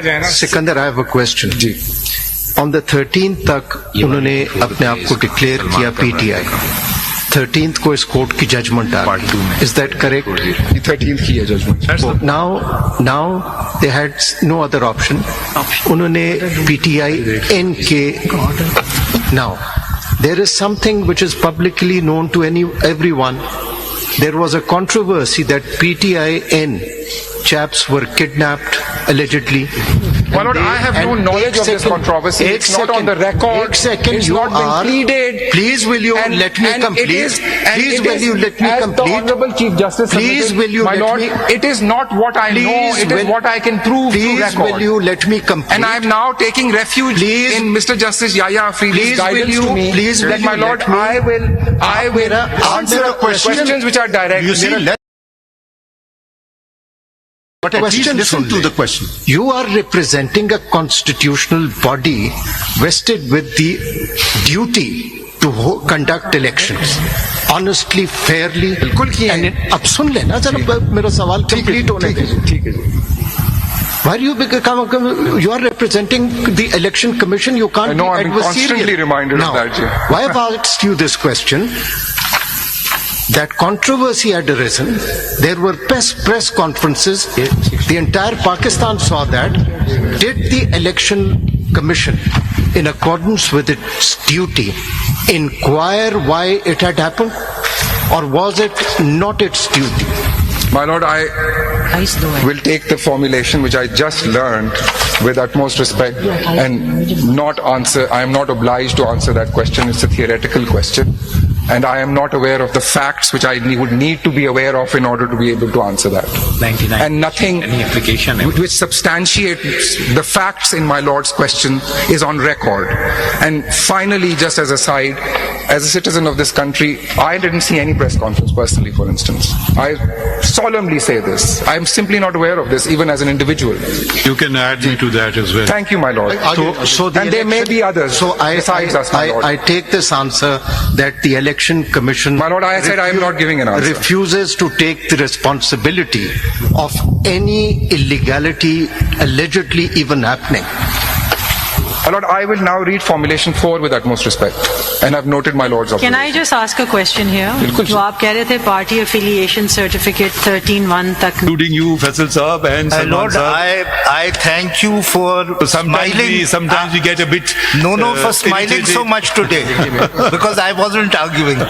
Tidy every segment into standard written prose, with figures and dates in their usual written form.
Sikandar, I have a question. On the 13th तक उन्होंने अपने आप को डिक्लेयर किया PTI. 13th को इस कोर्ट की जजमेंट आ गई. Is that correct? 13th की है judgement. Now they had no other option. उन्होंने PTI N के. Now there is something which is publicly known to everyone. There was a controversy that PTI N chaps were kidnapped allegedly. My lord, I have no knowledge of this controversy. It's not on the record. It's not been pleaded. Please will you let me complete? Please will you let me complete? The Honorable Chief Justice, please will you let me? It is not what I know. It is what I can prove through record. Please will you let me complete? And I am now taking refuge in Mr. Justice Yahya Afridi's guidance to me. Please will my lord, I will answer questions which are direct. You see, But at least listen to the question. You are representing a constitutional body vested with the duty to conduct elections honestly, fairly. And अब सुन लेना जरा मेरा सवाल complete होने दे. Why do you are representing the election commission? You can't be adversarial. I'm constantly reminded of that. Why have I asked you this question? That controversy had arisen. There were press conferences. The entire Pakistan saw that. Did the election commission, in accordance with its duty, inquire why it had happened? Or was it not its duty? My lord, I will take the formulation which I just learned with utmost respect and not answer. I am not obliged to answer that question. It's a theoretical question. And I am not aware of the facts which I would need to be aware of in order to be able to answer that. 99. And nothing which substantiates the facts in my lord's question is on record. And finally, just as a side, as a citizen of this country, I didn't see any press conference personally, for instance. I solemnly say this. I am simply not aware of this, even as an individual. You can add me to that as well. Thank you, my lord. And there may be others besides us, my lord. I take this answer that the election commission, my lord, I said I am not giving an answer. Refuses to take the responsibility of any illegality allegedly even happening. My lord, I will now read formulation 4 with utmost respect, and I've noted my lord's observation. Can I just ask a question here? जो आप कह रहे थे party affiliation certificate 13(1) तक. Including you, Faisal Saab and Salman Lord, Saab. I thank you for smiling. Sometimes we get a bit. No, for smiling so much today, because I wasn't arguing.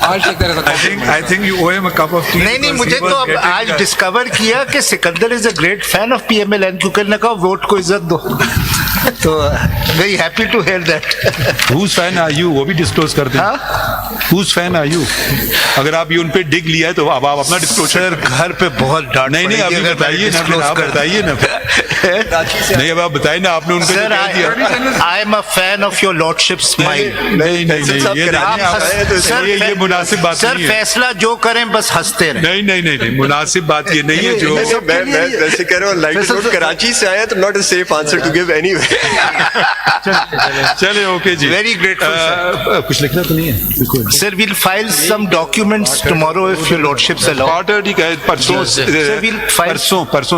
I'll take that as a compliment. I think you owe him a cup of tea. नहीं मुझे तो अब आज discover किया कि Sikandar is a great fan of PMLN क्योंकि उन्होंने कहा वोट को इज्जत दो. तो very happy to hear that. Whose fan are you? वो भी डिस्क्लोज कर दें. Whose fan are you? अगर आप ये उन पे डिग लिया है तो अब आप अपना डिस्क्लोज. सर घर पे बहुत डांट. नहीं अभी बताइए ना, आप बताइए ना. नहीं अब आप बताइए ना, आपने उनको कह दिया. I am a fan of your lordship smile. नहीं ये मुनासिब बात नहीं है. सर फैसला जो करें बस हंसते रहे. नहीं मुनासिब बात ये नहीं है. जो मैं वैसे कह रहा हूँ, लाइक नोट कराची से आया तो not a safe answer to give anyway. चले ओके जी. Very grateful. कुछ लिखना तो नहीं है sir. Will file some documents tomorrow if your lordships allow. Order ही कहे परसों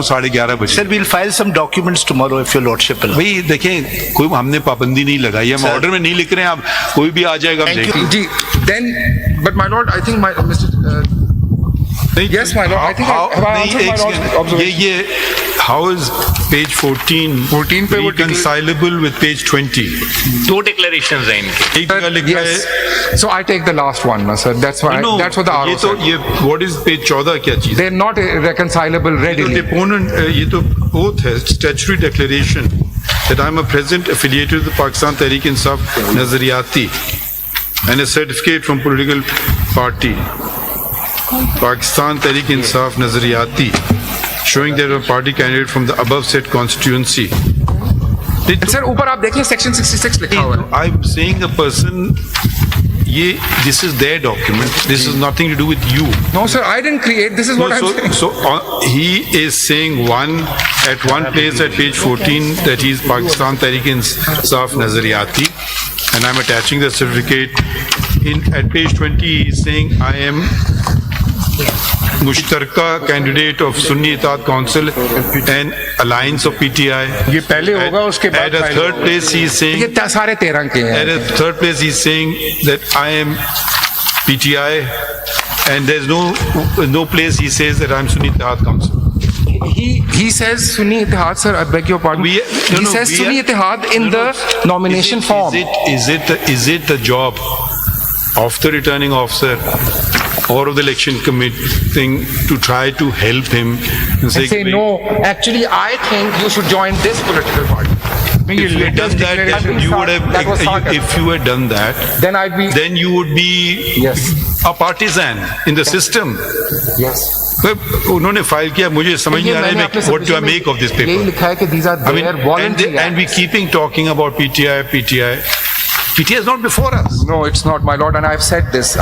11:30 बजे. Sir will file some documents tomorrow if your lordship allow. भाई देखें, कोई हमने पाबंदी नहीं लगाई है. हम ऑर्डर में नहीं लिख रहे हैं. आप कोई भी आ जाएगा. जी then but my lord, I think my Mr. Yes, my lord. I think I answered my lord's observation. ये how is page 14 पे वो reconcilable with page 20? दो declarations हैं इनके. एक जगह लिखा है. So I take the last one, sir. That's why. That's what the RO said. ये what is page 14 क्या चीज? They're not reconcilable readily. ये तो oath है, statutory declaration that I am a present affiliated with the Pakistan Tehreek-e-Insaf Nazariyati and a certificate from political party Pakistan Tehreek-e-Insaf Nazariyati showing that a party candidate from the above said constituency. Sir, ऊपर आप देखिए section 66 लिखा हुआ है. I'm saying a person. This is their document. This is nothing to do with you. No, sir, I didn't create. This is what I'm saying. So he is saying at one place at page 14 that he is Pakistan Tehreek-e-Insaf Nazariyati, and I'm attaching the certificate. At page 20, he is saying I am Mushtarka candidate of Sunni Itaat Council and Alliance of PTI. ये पहले होगा, उसके बाद At a third place he is saying, ये सारे 13 के हैं. at a third place he is saying that I am PTI, and there's no place he says that I'm Sunni Itaat Council. He says Sunni Ittihad, sir, I beg your pardon. He says Sunni Ittihad in the nomination form. Is it the job of the returning officer or of the election committee thing to try to help him and Say no, actually I think you should join this political party. If you had done that, then you would have. If you had done that, then you would be a partisan in the system. Yes. उन्होंने file किया, मुझे समझ नहीं आ रहा है what do I make of this paper. यही लिखा है कि these are their voluntary and we keeping talking about PTI. PTI is not before us. No, it's not, my lord, and I've said this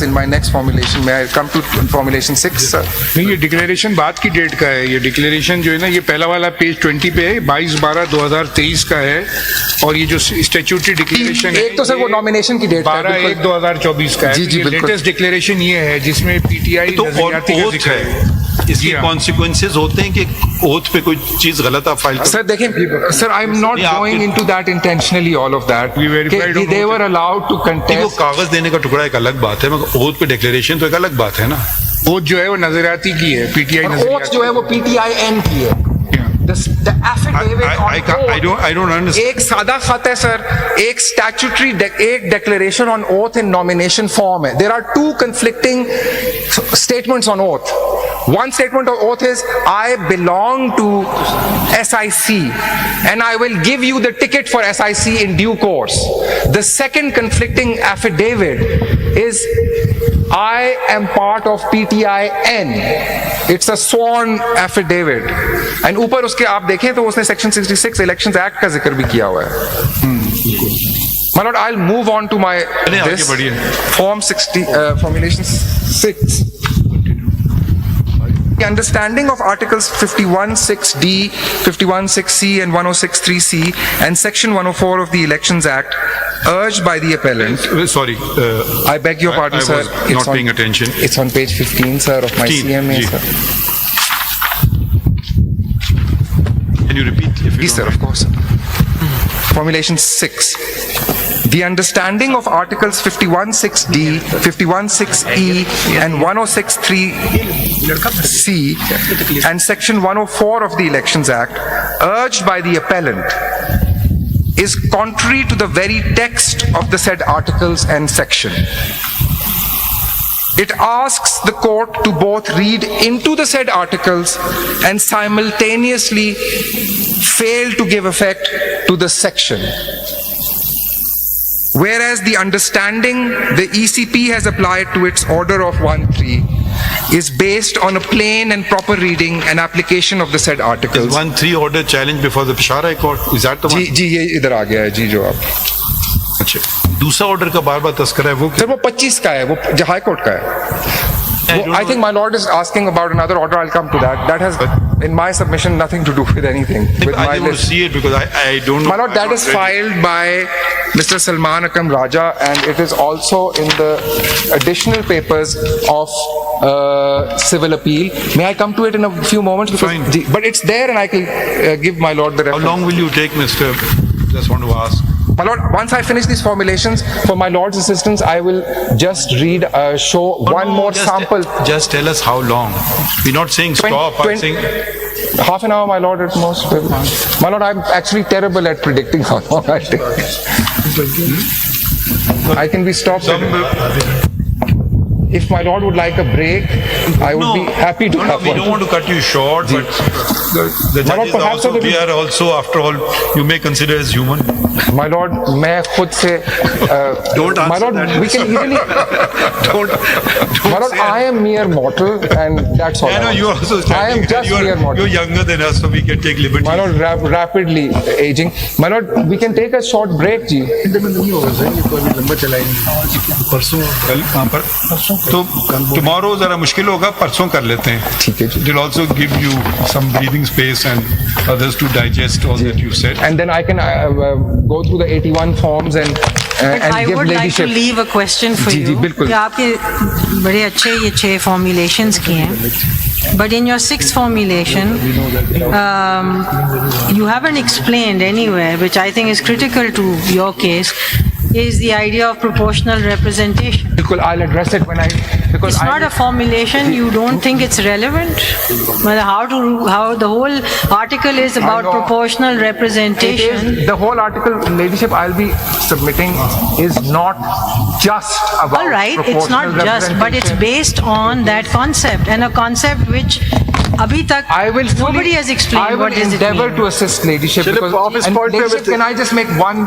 in my next formulation. May I come to formulation 6, sir? नहीं, ये declaration बाद की date का है. ये declaration जो है ना, ये पहला वाला पेज 20 पे है, 22/12/2023 का है. और ये जो स्टैट्यूटरी डिक्लेरेशन है, एक तो सर वो नॉमिनेशन की डेट 12/1/2024 का है. जी, बिल्कुल. लेटेस्ट डिक्लेरेशन ये है जिसमें PTI तो ओथ है, इसके कॉन्सिक्वेंसेस होते हैं कि ओथ पे कोई चीज गलत आप फाइल. सर देखें, sir I am not going into that intentionally, all of that. They were allowed to contest. वो कागज देने का टुकड़ा एक अलग बात है, मगर ओथ पे डिक्लेरेशन तो एक अलग बात है ना. ओथ जो है वो नजरियाती की है, PTI नजरियाती. ओथ जो है वो PTIN की है. The affidavit on oath. I don't understand. एक सादा खत है सर, एक statutory एक declaration on oath in nomination form है. There are two conflicting statements on oath. One statement of oath is I belong to SIC and I will give you the ticket for SIC in due course. The second conflicting affidavit is I am part of PTIN. It's a sworn affidavit. And ऊपर उसके आप देखें तो उसने Section 66 Elections Act का जिक्र भी किया हुआ है. My lord, I'll move on to my this formulation 6. The understanding of Articles 51(6)(d), 51(6)(c) and 106(3)(c) and Section 104 of the Elections Act, urged by the appellant. Sorry, I beg your pardon, sir. I was not paying attention. It's on page 15, sir, of my CMA, sir. Can you repeat? Yes, sir, of course. Formulation 6. The understanding of Articles 51(6)(d), 51(6)(e) and 106(3)(c) and Section 104 of the Elections Act, urged by the appellant, is contrary to the very text of the said articles and section. It asks the court to both read into the said articles and simultaneously fail to give effect to the section. Whereas the understanding the ECP has applied to its order of 1-3 is based on a plain and proper reading and application of the said articles. Is 1-3 order challenged before the Peshawar High Court? Is that the one? जी ये इधर आ गया है जी जो आप. अच्छा, दूसरा order का बार-बार तस्करा है वो? सर वो 25 का है, वो हाई कोर्ट का है. I think my lord is asking about another order. I'll come to that. That has, in my submission, nothing to do with anything. With I don't see it because I don't know. My lord, that is filed by Mr. Salman Akram Raja, and it is also in the additional papers of civil appeal. May I come to it in a few moments? Fine. But it's there, and I can give my lord the reference. How long will you take, Mr.? Just want to ask. My lord, once I finish these formulations, for my lord's assistance, I will just show one more sample. Just tell us how long. We're not saying stop. I'm saying half an hour, my lord, at most. My lord, I'm actually terrible at predicting how long I take. I can be stopped. If my lord would like a break, I would be happy to have we one. don't want to cut you short, but the judges also, we are also, after all, you may consider as human. My lord, मैं खुद से don't answer my lord, that. we can easily don't my lord, I am mere mortal, and that's all. I know you also I am just mere mortal. You're younger than us, so we can take liberty. My lord, rapidly aging. My lord, we can take a short break, ji. तो tomorrow जरा मुश्किल होगा, परसों कर लेते हैं. ठीक है जी. It will also give you some breathing space and others to digest all that you said. And then I can go through the 81 forms and and I give would like to leadership. leave a question for ji, ji, you. बिल्कुल. कि आपके बड़े अच्छे ये 6 formulations किए हैं. But in your 6th formulation, you haven't explained anywhere, which I think is critical to your case, is the idea of proportional representation. बिल्कुल, I'll address it when because It's not a formulation. You don't think it's relevant? Well, how the whole article is about know. proportional It representation. is, the whole article, leadership, I'll be submitting is not just about All right, it's not proportional just, but it's representation. based on that concept, and a concept which abhi tak I will nobody has explained what does it endeavor mean. to assist leadership because and leadership, can I just make one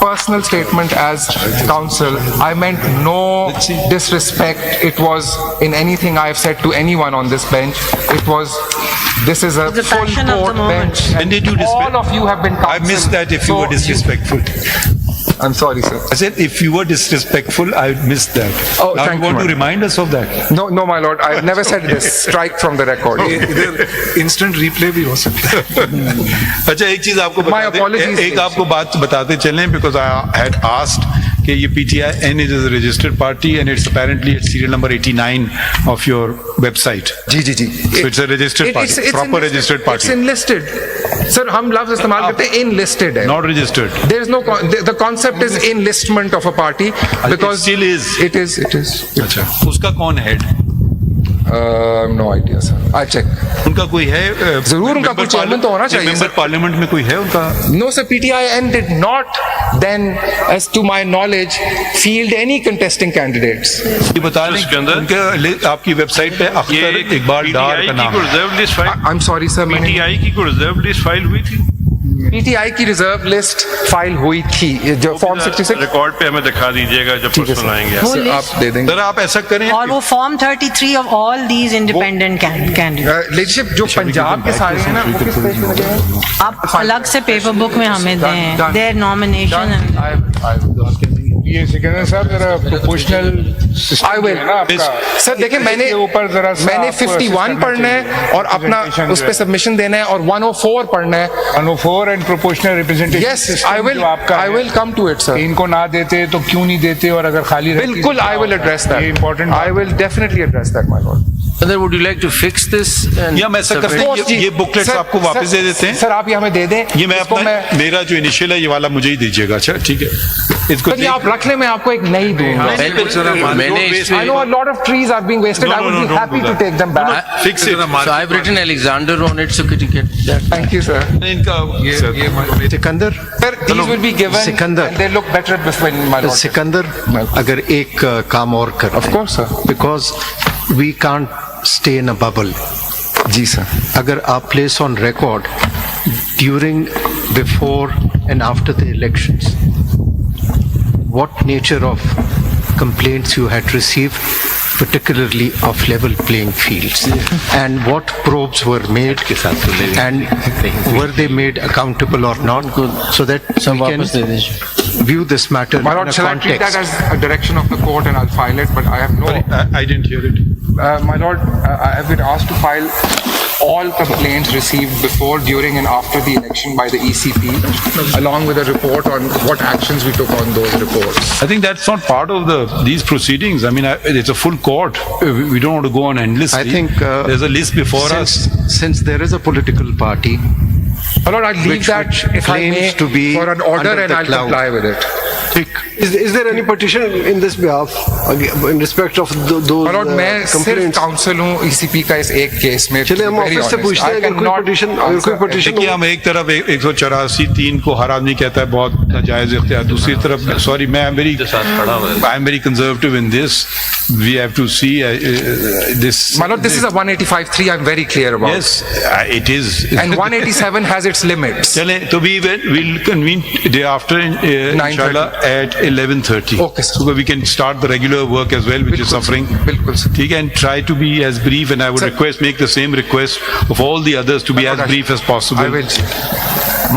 personal statement as counsel? I meant no disrespect. It was in anything I have said to anyone on this bench. This is a It's the full passion of the court moment. bench. And did you all of you have been counsel. I missed that if you So were disrespectful. I'm sorry, sir. I said if you were disrespectful, I missed that. Oh, now thank you want you, to man. remind us of that? No, my lord. I never said this. Strike from the record. Instant replay भी हो सकता है. अच्छा एक चीज आपको My apologies, एक आपको बात बताते चलें because I had asked कि ये PTIN is a registered party and it's apparently at serial number 89 of your website. Ji. So it's a registered party, proper registered It's party, enlisted. Sir, हम लफ्ज इस्तेमाल करते हैं enlisted है. not registered. There is no the concept is enlistment of a party because It still is. It is. अच्छा उसका कौन head? No idea, sir. I check. उनका कोई है? जरूर उनका कोई chairman तो होना चाहिए, मेंबर sir. पार्लियामेंट में कोई है उनका? No, sir. PTIN did not then, as to my knowledge, field any contesting candidates. ये बता दें सिकंदर? उनके आपकी वेबसाइट पे अख्तर इकबाल डार का नाम है. Reserve list file I'm sorry, sir. मैंने पीटीआई की को रिजर्व लिस्ट फाइल हुई थी. PTI की रिजर्व लिस्ट फाइल हुई थी जो फॉर्म 66. रिकॉर्ड पे हमें दिखा दीजिएगा जब ठीक है, पर्सनल sir. आएंगे. वो Sir, list आप दे देंगे. सर आप ऐसा करें और वो form 33 of all these independent candidates. Leadership जो पंजाब के सारे हैं ना वो किस पेज पे लगे हैं? आप अलग से पेपर बुक में हमें दें done. their nomination and ये सिकंदर साहब जरा प्रोपोर्शनल I will. सर देखिए मैंने ऊपर जरा सा मैंने आपको 51 assist पढ़ना है करना और अपना Presentation उस जो पे है। सबमिशन देना है और 104 पढ़ना है. 104 and proportional representation Yes, I will come to it, sir. इनको ना देते तो क्यों नहीं देते और अगर खाली रहती बिल्कुल तो I will address that. ये important I will definitely address that, my lord. Sir, would you like to fix this? And या मैं ऐसा करते Of course, हैं ये जी. बुकलेट्स Sir, आपको वापस sir, दे देते हैं. सर आप ये हमें दे दें. ये मैं इसको अपना मेरा जो इनिशियल है ये वाला मुझे ही दीजिएगा. अच्छा ठीक है इसको सर ये आप रख ले मैं आपको एक नई दूंगा. मैंने I know a lot of trees are being wasted. I would be happy to take them back. Fix So I've written Alexander on it, so could you get that? Thank you, sir. इनका Sikandar Sir, these will be given Sikandar. and they look better when my lord. Sikandar अगर एक काम और कर Of course, sir. because we can't stay in a bubble. Ji sir. अगर आप place on record during, before and after the elections, what nature of complaints you had received, particularly of level playing fields, and what probes were made, and were they made accountable or not, so that Sir, we वापस दे can दीजिए. view this matter My in lord, a shall I treat that context. as a direction of the court and I'll file it? But I have no. I didn't hear it. My lord, I have been asked to file all complaints received before, during, and after the election by the ECP, along with a report on what actions we took on those reports. I think that's not part of these proceedings. I mean, it's a full court. We don't want to go on endlessly. I think there's a list before us. since there is a political party My lord, I'll leave which that if I may claims to be for an order under and the I'll cloud. comply with it. Is there any petition in this behalf in respect of those My lord, मैं सिर्फ complaints? Council हूँ ECP का इस एक case में. चलिए हम Very office से honest. पूछते हैं I अगर कोई cannot petition अगर कोई answer petition देखिए हम एक तरफ 184(3) को हर आदमी कहता है बहुत नाजायज इख्तियार, दूसरी तरफ सॉरी मैं I am very conservative in this. We have to see this. My lord, this is a 185.3. I'm very clear about. Yes, it is. And 187 has its limits. चलें तो we'll convene day after inshallah at 11:30. Okay, sir. So we can start the regular work as well, which is suffering. बिल्कुल sir. ठीक है, and try to be as brief, and I would Sir. make the same request of all the others to be as brief as possible. I will.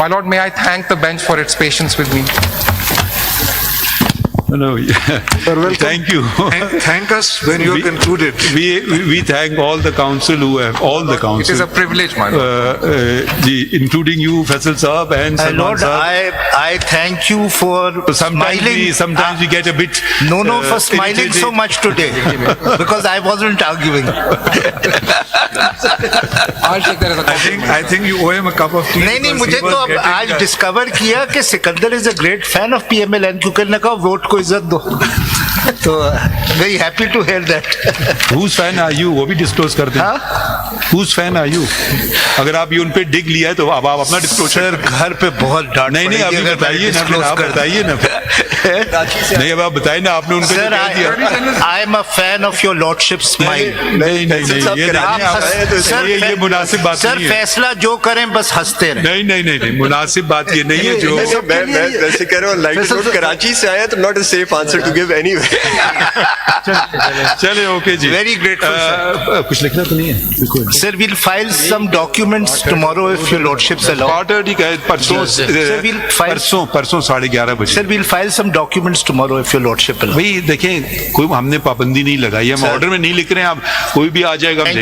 My lord, may I thank the bench for its patience with me. No, thank you. Thank us when you have concluded. We thank all the council who have, all the It is council. a privilege, my lord. Including you, Faisal Saab and Salman Lord, Saab. I thank you for Sometimes we get a bit. No, for smiling irritated. so much today because I wasn't arguing. I think you owe him a cup of tea. नहीं because मुझे he was तो अब getting आज that. Discover किया कि Sikandar is a great fan of PMLN क्योंकि ने कहा वोट को इज्जत दो तो very happy to hear that Whose fan are you? वो भी डिस्क्लोज कर दें. Whose fan are you? अगर आप ये उन पे डिग लिया है तो अब आप अपना डिस्क्लोज. सर घर पे बहुत डांट नहीं नहीं अभी बताइए ना, फिर आप बताइए ना. नहीं अब आप बताइए ना, आपने उनको सर कह दिया. I am a fan of your lordship smile नहीं ये मुनासिब बात सर नहीं है. फैसला जो करें बस हंसते रहे. नहीं मुनासिब बात ये नहीं है जो. मैं वैसे कह रहा हूँ लाइक नोट कराची से आया तो not a safe answer to give anyway. चले ओके जी. Very grateful, कुछ लिखना तो नहीं है. Sir, we'll file some documents tomorrow if your lordships allow. Order ठीक है. परसों we'll file- परसों 11:30 बजे. Sir, we'll file some documents tomorrow if your lordship allow. भाई देखें कोई हमने पाबंदी नहीं लगाई है, हम ऑर्डर में नहीं लिख रहे हैं. आप कोई भी आ जाएगा हम Thank you.